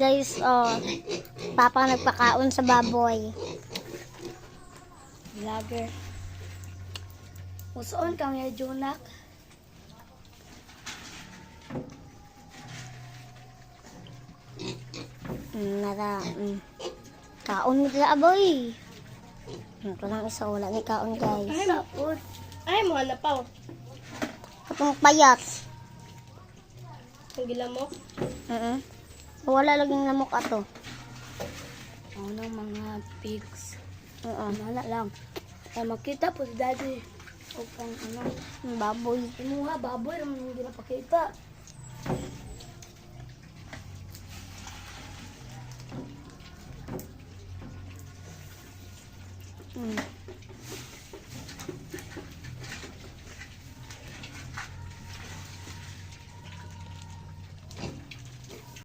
Guys, oh. Papa nagpakaon sa baboy. Vlogger. Musuon kang ya Junak. Kaon nila aboy. Ito lang isa, wala ni kaon guys. Ay, mapod. Ay, mo na pa. Katong payat. Ang gilamok. Wala laging lamok ato. Ang mga pigs. Wala lang. Ay, makita po si daddy. O pang Baboy. imuha, baboy. Naman hindi napakita.